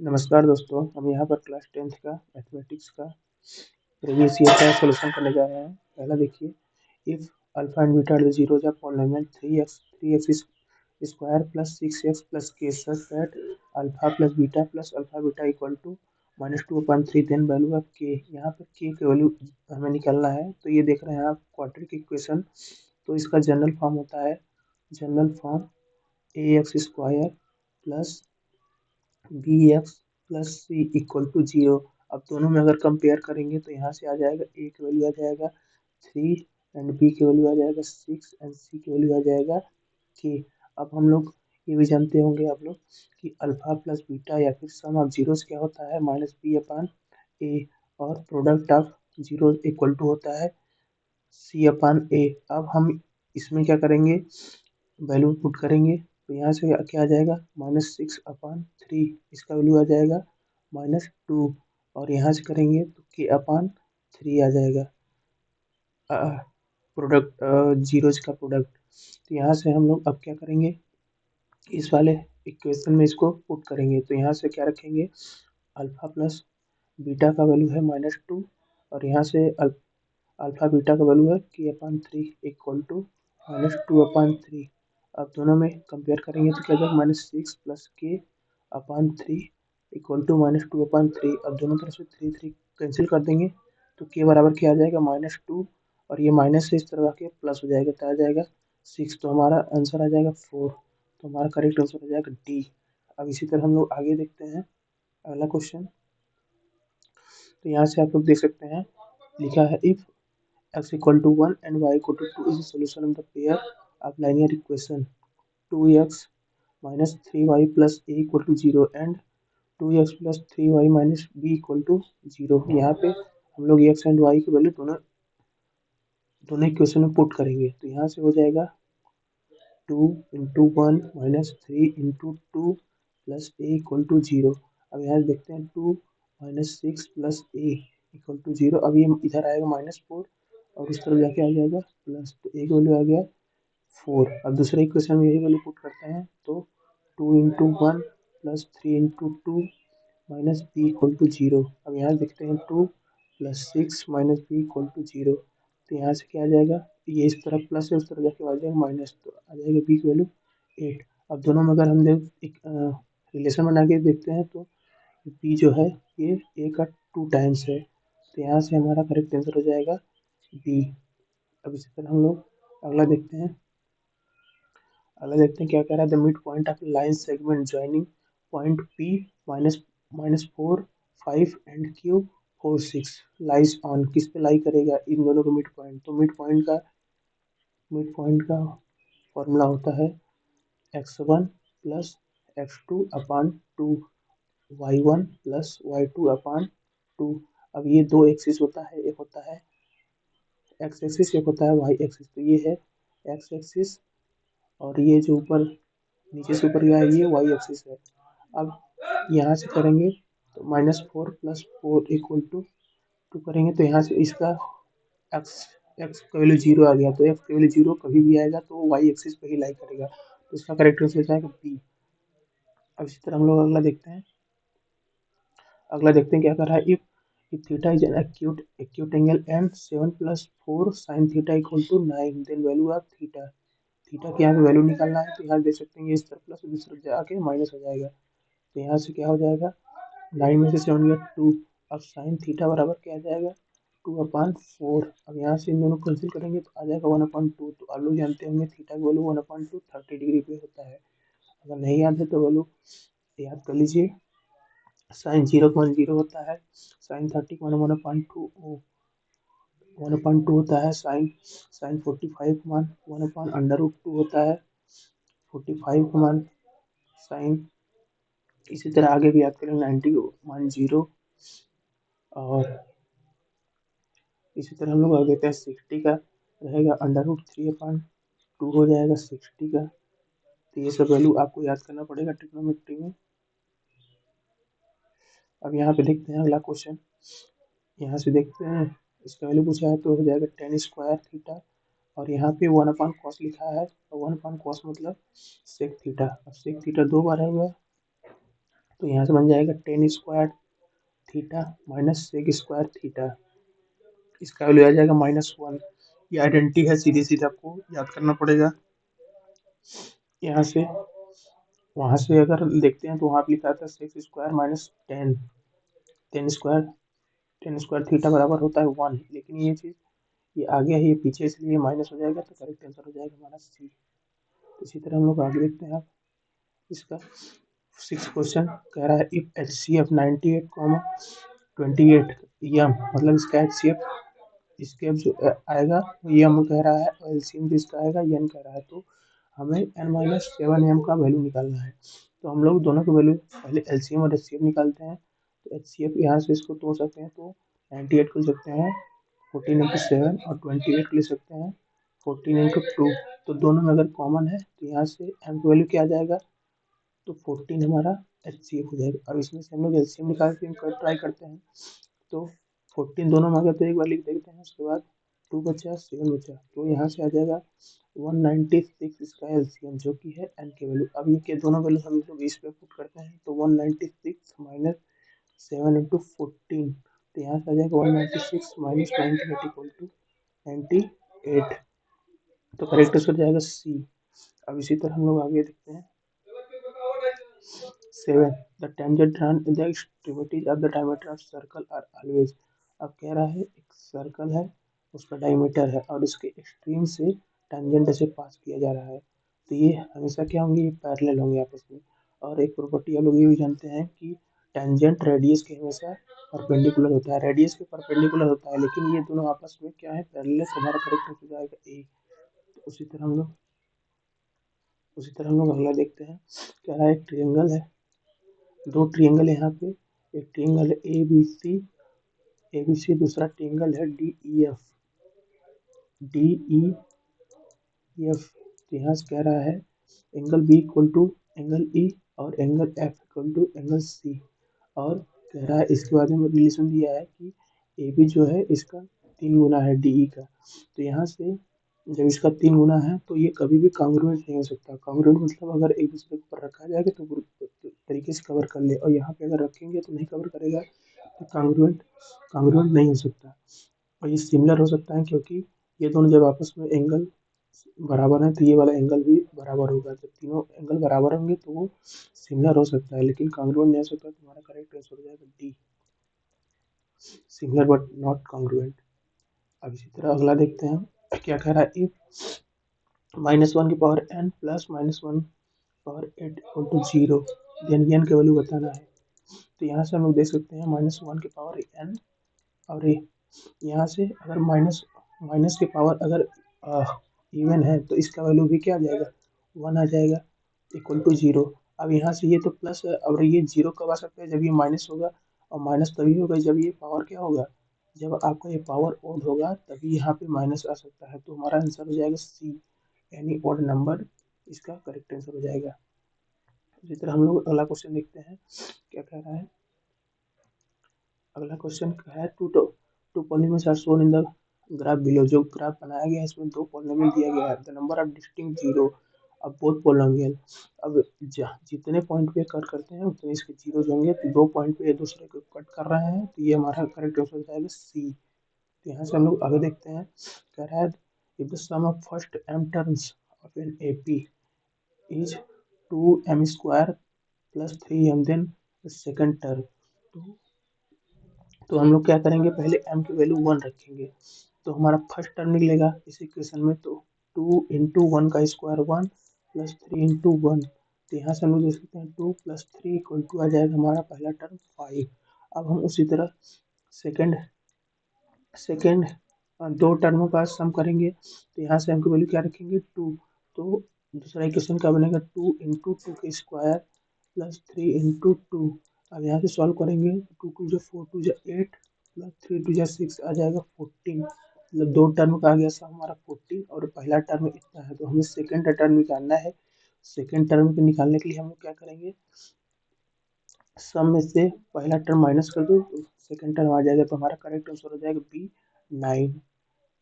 नमस्कार दोस्तों, हम यहाँ पर क्लास 10th का मैथमेटिक्स का प्रीवियस ईयर का सॉल्यूशन करने जा रहे हैं। पहला देखिए, if alpha and beta are the zeros of polynomial 3x square plus 6x plus k such that alpha plus beta equal to -2/3, then value of k। यहाँ पर k की वैल्यू हमें निकालना है। तो ये देख रहे हैं आप क्वाड्रेटिक इक्वेशन। तो इसका जनरल फॉर्म होता है, general form ax square plus B X plus C equal to zero. अब दोनों में अगर कंपेयर करेंगे तो यहाँ से आ जाएगा ए की वैल्यू आ जाएगा 3 एंड बी की वैल्यू आ जाएगा 6 एंड सी की वैल्यू आ जाएगा के। अब हम लोग ये भी जानते होंगे आप लोग कि अल्फा प्लस बीटा या फिर सम ऑफ जीरोस क्या होता है, माइनस बी अपान ए, और product of zero equal to होता है सी अपान ए। अब हम इसमें क्या करेंगे, वैल्यू पुट करेंगे। तो यहाँ से क्या आ जाएगा, -6/3, इसका वैल्यू आ जाएगा -2। और यहाँ से करेंगे तो k/3 आ जाएगा, प्रोडक्ट जीरोज का प्रोडक्ट। तो यहाँ से हम लोग अब क्या करेंगे, इस वाले इक्वेशन में इसको पुट करेंगे। तो यहाँ से क्या रखेंगे, अल्फा प्लस बीटा का वैल्यू है -2, और यहाँ से अल्फा बीटा का वैल्यू है k/3 इक्वल टू -2/3। अब दोनों में कंपेयर करेंगे तो क्या जाएगा, -6 प्लस k/3 इक्वल टू -2/3। अब दोनों तरफ से 3 कैंसिल कर देंगे तो k बराबर क्या आ जाएगा, -2, और ये माइनस से इस तरह आके प्लस हो जाएगा तो आ जाएगा 6। तो हमारा आंसर आ जाएगा 4। तो हमारा करेक्ट आंसर हो जाएगा डी। अब इसी तरह हम लोग आगे देखते हैं अगला क्वेश्चन। तो यहाँ से आप लोग देख सकते हैं, लिखा है if x equal to 1 and y equal to 2 is the solution of the pair of linear equation 2x minus 3y plus a equal to 0 and 2x plus 3y minus b equal to 0। यहाँ पे हम लोग x and y की value दोनों दोनों equation में put करेंगे। तो यहाँ से हो जाएगा 2 × 1 minus 3 × 2 plus A equal to 0। अब यहाँ देखते हैं 2 minus 6 plus A equal to 0। अब ये इधर आएगा -4, और उस तरफ जाके आ जाएगा प्लस। तो ए की वैल्यू आ गया 4। अब दूसरे इक्वेशन में यही वैल्यू पुट करते हैं तो 2 × 1 plus 3 × 2 minus B equal to 0। अब यहाँ देखते हैं 2 plus 6 minus B equal to 0। तो यहाँ से क्या आ जाएगा, ये इस तरफ प्लस है, उस तरफ जाके आ जाएगा माइनस, तो आ जाएगा बी की वैल्यू 8। अब दोनों में अगर हम एक रिलेशन बना के देखते हैं तो बी जो है ये ए का 2 टाइम्स है। तो यहाँ से हमारा करेक्ट आंसर हो जाएगा बी। अब इसी तरह हम लोग अगला देखते हैं क्या कह रहा है, the mid point of line segment joining point P -4 5 and Q 4 6 lies on. किस पे लाई करेगा, इन दोनों का मिड पॉइंट। तो मिड पॉइंट का फॉर्मूला होता है x1 plus x2/2 y1 plus y2/2। अब ये दो एक्सिस होता है, एक होता है एक्स एक्सिस, एक होता है वाई एक्सिस। तो ये है एक्स एक्सिस, और ये जो ऊपर नीचे से ऊपर गया है ये वाई एक्सिस है। अब यहाँ से करेंगे तो -4 + 4 इक्वल टू 2 करेंगे। तो यहाँ से इसका एक्स एक्स का वैल्यू 0 आ गया, तो एक्स का वैल्यू 0 कभी भी आएगा तो वाई एक्सिस पे ही लाई करेगा। तो इसका करेक्ट आंसर हो जाएगा बी। अब इसी तरह हम लोग अगला देखते हैं क्या कर रहा है, if theta is an acute angle and 7 + 4 sin theta equal to 9, then value of theta। Theta की यहाँ पे वैल्यू निकालना है। तो यहाँ देख सकते हैं ये इस तरफ प्लस और दूसरी तरफ जाके माइनस हो जाएगा। तो यहाँ से क्या हो जाएगा, 9 में से 7 गया 2। अब साइन थीटा बराबर क्या आ जाएगा, 2/4। अब यहाँ से इन दोनों को कैंसिल करेंगे तो आ जाएगा 1/2। तो आप लोग जानते होंगे थीटा की वैल्यू 1/2 30 डिग्री पे होता है। अगर नहीं याद है तो वैल्यू याद कर लीजिए। साइन 0 का 1 0 होता है, साइन 30 का 1/2 होता है, साइन 45 का मान 1/√2 होता है, 45 का मान साइन। इसी तरह आगे भी याद करें 90 मान 0। और इसी तरह हम लोग आगे देखते हैं 60 का रहेगा √3/2 हो जाएगा 60 का। तो ये सब वैल्यू आपको याद करना पड़ेगा ट्रिग्नोमेट्री में। अब यहाँ पे देखते हैं अगला क्वेश्चन। यहाँ से देखते हैं इसका वैल्यू पूछा है तो हो जाएगा tan² थीटा, और यहाँ पे 1/cos लिखा है, और 1/cos मतलब सेक थीटा। अब सेक थीटा 2 बार है हुआ, तो यहाँ से बन जाएगा tan square theta minus sec square theta, इसका वैल्यू आ जाएगा -1। ये आइडेंटिटी है, सीधे सीधे आपको याद करना पड़ेगा। यहाँ से वहाँ से अगर देखते हैं तो वहाँ पे लिखा था sex square minus ten, ten square theta बराबर होता है 1, लेकिन ये चीज़ ये आगे है ये पीछे, इसलिए माइनस हो जाएगा, तो करेक्ट आंसर हो जाएगा हमारा सी। इसी तरह हम लोग आगे देखते हैं। आप इसका 6 क्वेश्चन कह रहा है इफ एच सी एफ 98, 28 मतलब इसका एच सी एफ इसके जो आएगा वो यम कह रहा है, और एलसीएम भी इसका आएगा एन कह रहा है। तो हमें n-7m का वैल्यू निकालना है। तो हम लोग दोनों के वैल्यू पहले एलसीएम और एचसीएफ निकालते हैं। तो एचसीएफ यहाँ से इसको तोड़ सकते हैं, तो 98 को ले सकते हैं 14 इंटू 7, और 28 को ले सकते हैं 14 इंटू 2। तो दोनों में अगर कॉमन है तो यहाँ से एम की वैल्यू क्या आ जाएगा, तो 14 हमारा एचसीएफ हो जाएगा। अब इसमें से हम लोग एलसीएम निकाल के ट्राई करते हैं। तो 14 दोनों में अगर तो एक बार लिख देते हैं, उसके बाद 2 बचा 7 बचा, तो यहाँ से आ जाएगा 196 इसका एलसीएम, जो कि है एन के वैल्यू। अब ये के दोनों वैल्यू हम लोग इस पे पुट करते हैं, तो 196 माइनस 7 इंटू 14, तो यहाँ से आ जाएगा 196 माइनस 98 इक्वल टू 98। तो करेक्ट आंसर जाएगा सी। अब इसी तरह हम लोग आगे देखते हैं 7 the tangent run in the extremities of the diameter of circle are always. अब कह रहा है एक सर्कल है, उसका डायमीटर है और इसके एक्सट्रीम से टेंजेंट से पास किया जा रहा है, तो ये हमेशा क्या होंगे, ये पैरेलल होंगे आपस में। और एक प्रॉपर्टी आप लोग ये भी जानते हैं कि टेंजेंट रेडियस के हमेशा परपेंडिकुलर होता है, रेडियस के परपेंडिकुलर होता है, लेकिन ये दोनों आपस में क्या है, पैरेलल। हमारा करेक्ट हो जाएगा ए। तो उसी तरह हम लोग अगला देखते हैं। कह रहा है एक ट्रिएंगल है, दो ट्रिएंगल है यहाँ पे, एक ट्रिएंगल है ए बी सी, दूसरा ट्रिएंगल है डी ई एफ। तो यहाँ से कह रहा है angle B equal to angle E और angle F equal to angle C. और कह रहा है इसके बारे में रिलेशन दिया है कि ए बी जो है इसका 3 गुना है डी ई का। तो यहाँ से जब इसका 3 गुना है तो ये कभी भी कॉन्ग्रुएंट नहीं हो सकता। कॉन्ग्रुएंट मतलब अगर एक दूसरे के ऊपर रखा जाएगा तो तरीके से कवर कर ले, और यहाँ पे अगर रखेंगे तो नहीं कवर करेगा, तो कॉन्ग्रुएंट नहीं हो सकता। और ये सिमिलर हो सकता है, क्योंकि ये दोनों जब आपस में एंगल बराबर है तो ये वाला एंगल भी बराबर होगा। जब तीनों एंगल बराबर होंगे तो वो सिमिलर हो सकता है, लेकिन कॉन्ग्रुएंट नहीं हो सकता। तुम्हारा करेक्ट आंसर हो जाएगा D, similar but not congruent. अब इसी तरह अगला देखते हैं। क्या कह रहा है, इफ -1 की power n plus -1 power 8 equal to 0, then n की वैल्यू बताना है। तो यहाँ से हम लोग देख सकते हैं -1 की पावर n, और यहाँ से अगर माइनस की पावर अगर इवन है तो इसका वैल्यू भी क्या आ जाएगा, 1 आ जाएगा, इक्वल टू 0। अब यहाँ से ये तो प्लस है, और ये 0 कब आ सकता है, जब ये माइनस होगा, और माइनस तभी होगा जब ये पावर क्या होगा, जब आपका ये पावर ओड होगा तभी यहाँ पे माइनस आ सकता है। तो हमारा आंसर हो जाएगा सी, एनी ओड नंबर इसका करेक्ट आंसर हो जाएगा। इसी तरह हम लोग अगला क्वेश्चन देखते हैं। क्या कह रहा है, अगला क्वेश्चन है two polymers are shown in the graph below. जो ग्राफ बनाया गया है इसमें दो पॉलीनोमियल दिया गया है, the number of distinct zero of both polynomial. अब जितने पॉइंट पे कट करते हैं उतने इसके जीरो होंगे, तो 2 पॉइंट पे एक दूसरे को कट कर रहे हैं, तो ये हमारा करेक्ट आंसर हो जाएगा सी। तो यहाँ से हम लोग आगे देखते हैं। कह रहा है if the sum of first m terms of an AP is 2m square plus 3m, then second term. तो हम लोग क्या करेंगे, पहले m की वैल्यू 1 रखेंगे, तो हमारा फर्स्ट टर्म निकलेगा इस इक्वेशन में। तो 2 इंटू वन का स्क्वायर 1 प्लस 3 इंटू 1, तो यहाँ से हम लोग देख सकते हैं 2 प्लस 3 इक्वल टू आ जाएगा हमारा पहला टर्म 5। अब हम उसी तरह सेकेंड सेकेंड दो टर्मों का सम करेंगे, तो यहाँ से हमको वैल्यू क्या रखेंगे 2। तो दूसरा इक्वेशन क्या बनेगा, 2 इंटू टू का स्क्वायर प्लस 3 इंटू 2। अब यहाँ से सॉल्व करेंगे, 2 टू जो 4 टू जो 8 प्लस 3 टू जो 6 आ जाएगा 14। मतलब दो टर्म का आ गया सब हमारा 14, और पहला टर्म इतना है, तो हमें सेकेंड टर्म निकालना है। सेकेंड टर्म को निकालने के लिए हम लोग क्या करेंगे, सम में से पहला टर्म माइनस कर दो तो सेकेंड टर्म आ जाएगा, तो हमारा करेक्ट आंसर हो जाएगा बी 9।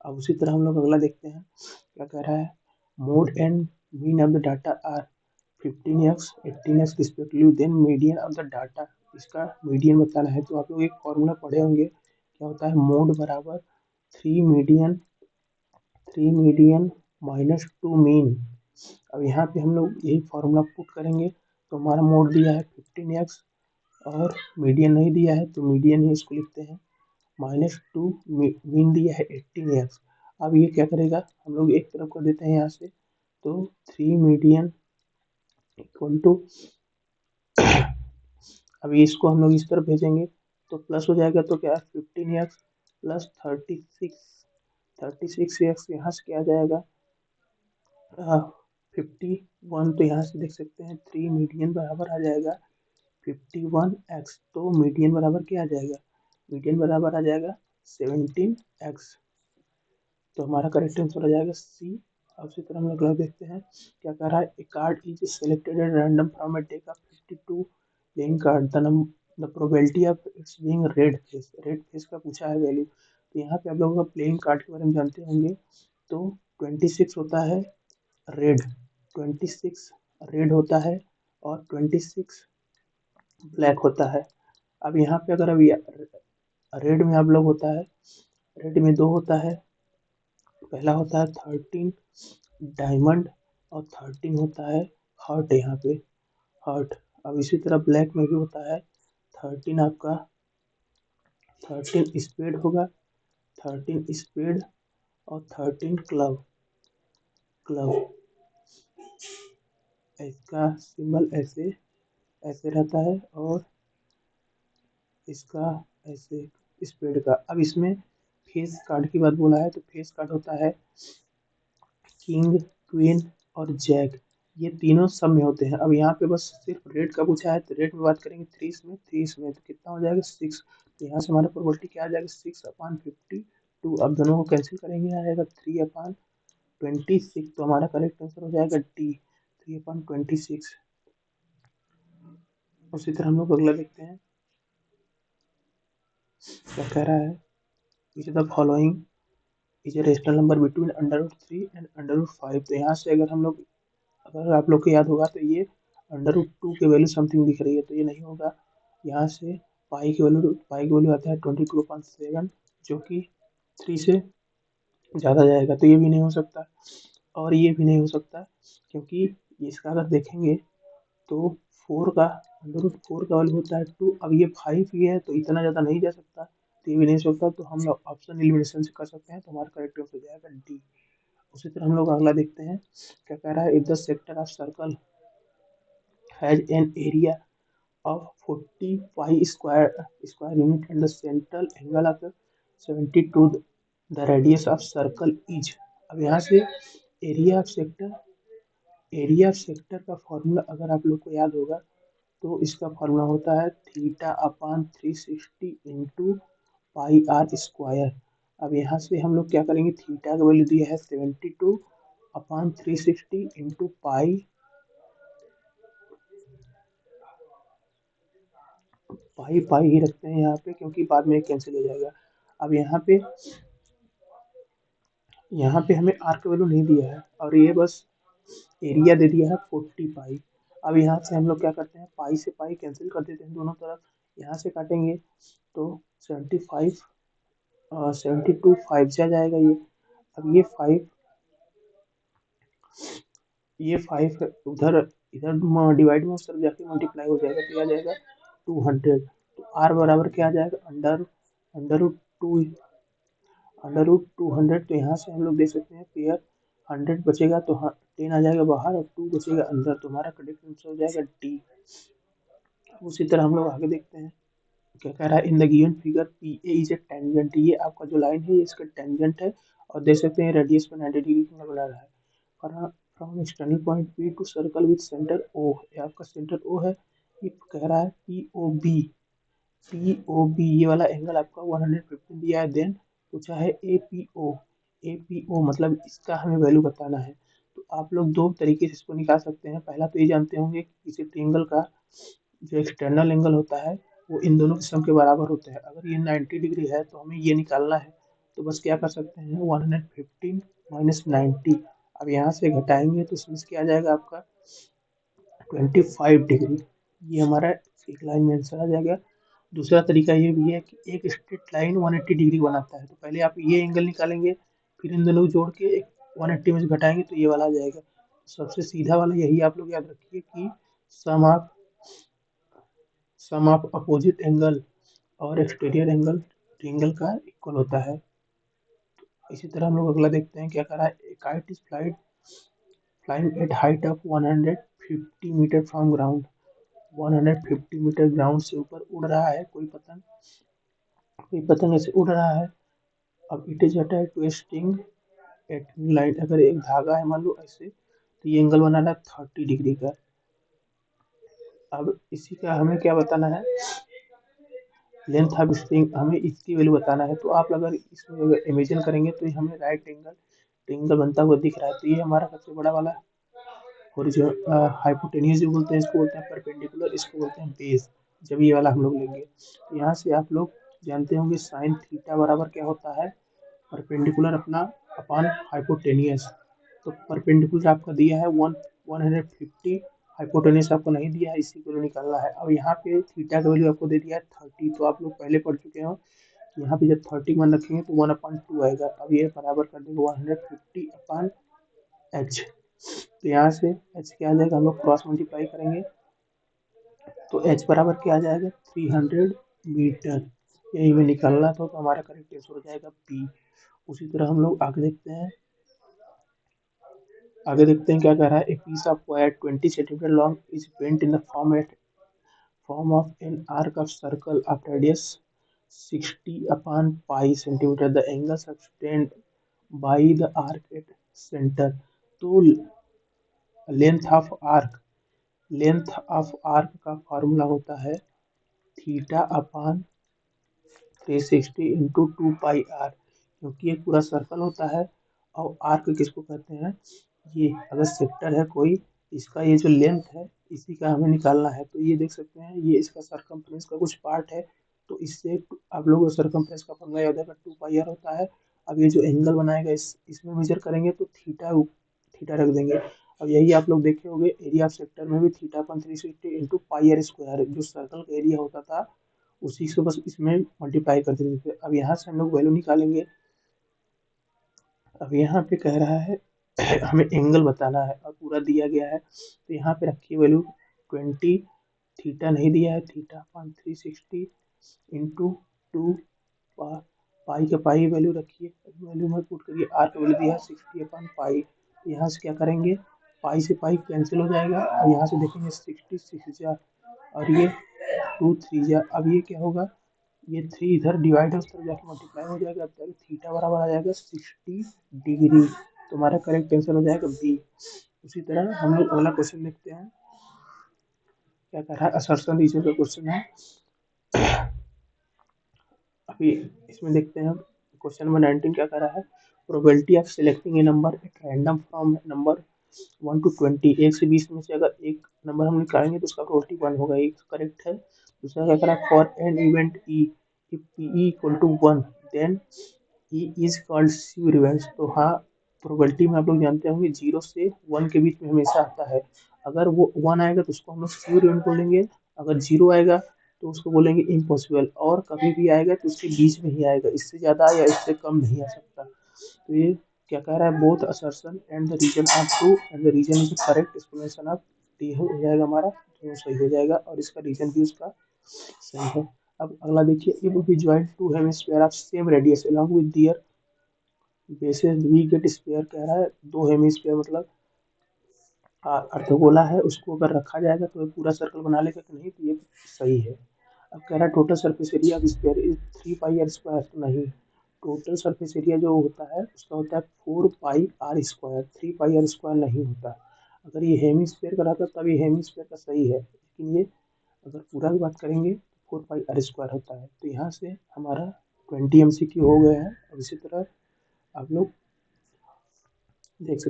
अब उसी तरह हम लोग अगला देखते हैं। क्या कह रहा है, mode and mean of the data are 15x 18x respectively, then median of the data, इसका मीडियन बताना है। तो आप लोग एक फॉर्मूला पढ़े होंगे, क्या होता है, मोड बराबर three median minus two mean. अब यहाँ पे हम लोग यही फॉर्मूला पुट करेंगे, तो हमारा मोड दिया है 15x और मीडियन नहीं दिया है, तो मीडियन ही इसको लिखते हैं, माइनस टू मीन दिया है 18x। अब ये क्या करेगा, हम लोग एक तरफ कर देते हैं यहाँ से, तो थ्री मीडियन इक्वल टू, अभी इसको हम लोग इस तरफ भेजेंगे तो प्लस हो जाएगा, तो क्या है 15x प्लस 36x, यहाँ से क्या आ जाएगा 51। तो यहाँ से देख सकते हैं थ्री मीडियन बराबर आ जाएगा 51x। तो मीडियन बराबर क्या आ जाएगा, मीडियन बराबर आ जाएगा 17x। तो हमारा करेक्ट आंसर हो जाएगा सी। अब इसी तरह हम लोग अगला देखते हैं, क्या कह रहा है, a card is selected at random from a deck of 52 playing card, the probability of its being red face का पूछा है वैल्यू। तो यहाँ पे आप लोगों का प्लेइंग कार्ड के बारे में जानते होंगे, तो 26 होता है रेड, 26 रेड होता है और 26 ब्लैक होता है। अब यहाँ पे अगर अभी रेड में आप लोग होता है, रेड में दो होता है, पहला होता है 13 डायमंड और 13 होता है हार्ट, यहाँ पे हार्ट। अब इसी तरह ब्लैक में भी होता है 13 आपका, 13 स्पेड होगा, 13 स्पेड और 13 क्लब क्लब। इसका सिंबल ऐसे ऐसे रहता है और इसका ऐसे स्पेड का। अब इसमें फेस कार्ड की बात बोला है, तो फेस कार्ड होता है किंग, क्वीन और जैक, ये तीनों सब में होते हैं। अब यहाँ पे बस सिर्फ रेड का पूछा है, तो रेड में बात करेंगे थ्री इसमें तो कितना हो जाएगा 6। तो यहाँ से हमारा प्रोबेबिलिटी क्या आ जाएगा 6/52। अब दोनों को कैंसिल करेंगे, आ जाएगा 3/26। तो हमारा करेक्ट आंसर हो जाएगा डी, 3/26। उसी तरह हम लोग अगला देखते हैं, क्या कह रहा है, which the following is a rational number between √3 and √5। तो यहाँ से अगर हम लोग, अगर आप लोग को याद होगा, तो ये √2 के वैल्यू समथिंग दिख रही है, तो ये नहीं होगा। यहाँ से पाई की वैल्यू आता है 22.7, जो कि 3 से ज़्यादा जाएगा, तो ये भी नहीं हो सकता और ये भी नहीं हो सकता, क्योंकि इसका अगर देखेंगे तो 4 का √4 का वैल्यू होता है 2। अब ये 5 ही है, तो इतना ज़्यादा नहीं जा सकता, तो ये भी नहीं हो सकता। तो हम लोग ऑप्शन एलिमिनेशन से कर सकते हैं, तो हमारा करेक्ट आंसर हो जाएगा डी। उसी तरह हम लोग अगला देखते हैं, क्या कह रहा है, if the sector of circle has an area of 40 pi square unit and the central angle of 72, the radius of circle is। अब यहाँ से area of sector, area of sector का फॉर्मूला अगर आप लोग को याद होगा, तो इसका फॉर्मूला होता है θ/360 इंटू पाई आर स्क्वायर। अब यहाँ से हम लोग क्या करेंगे, थीटा का वैल्यू दिया है 72/360 इंटू पाई पाई पाई ही रखते हैं यहाँ पे, क्योंकि बाद में कैंसिल हो जाएगा। अब यहाँ पे हमें आर का वैल्यू नहीं दिया है, और ये बस एरिया दे दिया है 40 पाई। अब यहाँ से हम लोग क्या करते हैं, पाई से पाई कैंसिल कर देते हैं दोनों तरफ, यहाँ से काटेंगे तो 75 72 5 से आ जाएगा ये। अब ये 5 उधर इधर डिवाइड में उस तरफ जाके मल्टीप्लाई हो जाएगा, तो आ जाएगा 200। तो आर बराबर क्या आ जाएगा, अंडर रूट टू, √200। तो यहाँ से हम लोग देख सकते हैं पेयर 100 बचेगा, तो हाँ 10 आ जाएगा बाहर और 2 बचेगा अंदर, तो हमारा करेक्ट आंसर हो जाएगा डी। उसी तरह हम लोग आगे देखते हैं, क्या कह रहा है, in the given figure P A is a tangent, ये आपका जो लाइन है ये इसका टेंजेंट है, और देख सकते हैं रेडियस पे 90 डिग्री का बना रहा है। From external point P to circle with centre O, ये आपका सेंटर ओ है। ये कह रहा है पी ओ बी ये वाला एंगल आपका 115 दिया है। देन पूछा है ए पी ओ मतलब इसका हमें वैल्यू बताना है। तो आप लोग दो तरीके से इसको निकाल सकते हैं। पहला तो ये जानते होंगे कि किसी ट्रायंगल का जो एक्सटर्नल एंगल होता है वो इन दोनों के सम के बराबर होता है। अगर ये 90 डिग्री है तो हमें ये निकालना है, तो बस क्या कर सकते हैं, 115 - 90। अब यहाँ से घटाएंगे तो इसमें से क्या आ जाएगा आपका 25 डिग्री। ये हमारा एक लाइन में आंसर आ जाएगा। दूसरा तरीका ये भी है कि एक स्ट्रेट लाइन 180 डिग्री बनाता है, तो पहले आप ये एंगल निकालेंगे, फिर इन दोनों को जोड़ के एक 180 में से घटाएंगे तो ये वाला आ जाएगा। सबसे सीधा वाला यही आप लोग याद रखिए कि सम ऑफ अपोजिट एंगल और एक्सटीरियर एंगल ट्रायंगल का इक्वल होता है। इसी तरह हम लोग अगला देखते हैं क्या कर रहा है। Kite is flying at height of 150 metre from ground. 150 metre ground से ऊपर उड़ रहा है कोई पतंग ऐसे उड़ रहा है। अब it is at twisting at line, अगर एक धागा है मान लो ऐसे, तो ये एंगल बनाना है 30 डिग्री का। अब इसी का हमें क्या बताना है, लेंथ ऑफ स्ट्रिंग, हमें इसकी वैल्यू बताना है। तो आप अगर इसमें अगर इमेजिन करेंगे तो हमें राइट एंगल बनता हुआ दिख रहा है। तो ये हमारा सबसे बड़ा वाला हॉरिजॉन्टल हाइपोटेन्यूज जो बोलते हैं, इसको बोलते हैं परपेंडिकुलर, इसको बोलते हैं बेस। जब ये वाला हम लोग लेंगे तो यहाँ से आप लोग जानते होंगे साइन थीटा बराबर क्या होता है, परपेंडिकुलर अपना अपॉन हाइपोटेनियस। तो परपेंडिकुलर आपका दिया है 150, हाइपोटेनियस आपको नहीं दिया है, इसी को निकालना है। अब यहाँ पे थीटा का वैल्यू आपको दे दिया है 30, तो आप लोग पहले पढ़ चुके हो कि यहाँ पे जब 30 मान रखेंगे तो 1/2 आएगा। अब ये बराबर कर देंगे 150/h। तो यहाँ से h क्या आ जाएगा, हम लोग क्रॉस मल्टीप्लाई करेंगे तो h बराबर क्या आ जाएगा 300 मीटर। यही में निकालना था, तो हमारा करेक्ट आंसर हो जाएगा बी। उसी तरह हम लोग आगे देखते हैं क्या कह रहा है। A piece of wire 20 centimetre long is bent in the form of an arc of circle of radius 60/pi centimeter. The angle sustained by the arc at center. तो लेंथ ऑफ आर्क का formula होता है theta upon 360 into 2 pi r, क्योंकि एक पूरा circle होता है। और आर्क किसको कहते हैं, ये अगर सेक्टर है कोई, इसका ये जो लेंथ है इसी का हमें निकालना है। तो ये देख सकते हैं ये इसका सरकमफ्रेंस का कुछ पार्ट है, तो इससे आप लोगों को सरकमफ्रेंस का फॉर्मूला याद है 2 पाई आर होता है। अब ये जो एंगल बनाएगा इसमें मेजर करेंगे तो थीटा रख देंगे। अब यही आप लोग देखे होंगे एरिया ऑफ सेक्टर में भी theta upon 360 into pi r square, जो सर्कल का एरिया होता था उसी से बस इसमें मल्टीप्लाई कर देते थे। अब यहाँ से हम लोग वैल्यू निकालेंगे। अब यहाँ पे कह रहा है हमें एंगल बताना है और पूरा दिया गया है, तो यहाँ पे रखिए वैल्यू 20, थीटा नहीं दिया है, थीटा अपॉन 360 इंटू 2 पाई का पाई वैल्यू रखिए, वैल्यू में पुट करिए, आर का वैल्यू दिया है 60/पाई। यहाँ से क्या करेंगे, पाई से पाई कैंसिल हो जाएगा और यहाँ से देखेंगे 66 और ये 2 3 अब ये क्या होगा, ये 3 इधर डिवाइड है उस तरफ जाके मल्टीप्लाई हो जाएगा, तब थीटा बराबर आ जाएगा 60 डिग्री। तो हमारा करेक्ट आंसर हो जाएगा बी। उसी तरह हम लोग अगला क्वेश्चन देखते हैं क्या कर रहा है, असर्शन रीजन का क्वेश्चन है। अभी इसमें देखते हैं क्वेश्चन नंबर 19 क्या कर रहा है। Probability of selecting A number eight random from number 1 to 20, 1 से 20 में से अगर एक नंबर हम निकालेंगे तो उसका प्रोबेबिलिटी 1 होगा, ये करेक्ट है। दूसरा क्या करा, for an event E, if P equal to 1 then E is called sure events. तो हाँ, प्रोबेबिलिटी में आप लोग जानते होंगे 0 से 1 के बीच में हमेशा आता है। अगर वो 1 आएगा तो उसको हम लोग स्यू इवेंट बोलेंगे, अगर 0 आएगा तो उसको बोलेंगे इम्पॉसिबल, और कभी भी आएगा तो उसके बीच में ही आएगा, इससे ज़्यादा या इससे कम नहीं आ सकता। तो ये क्या कह रहा है, both assertion and the reason are true and the reason is correct explanation of D हो जाएगा हमारा, तो सही हो जाएगा और इसका रीजन भी उसका सही है। अब अगला देखिए, if we join two hemisphere of same radius along with their bases we get sphere. कह रहा है दो हेमिस्फीयर मतलब अर्धगोला है, उसको अगर रखा जाएगा तो पूरा सर्कल बना लेगा कि नहीं, तो ये सही है। अब कह रहा है total surface area of sphere is 3 pi r square. तो नहीं, टोटल सरफेस एरिया जो होता है उसका होता है 4 pi r square, 3 pi r square नहीं होता। अगर ये हेमिस्फीयर का रहता तब ये हेमिस्फीयर का सही है, लेकिन ये अगर पूरा की बात करेंगे तो 4 पाई आर स्क्वायर होता है। तो यहाँ से हमारा 20 MCQ हो गया है। और इसी तरह आप लोग देख सकते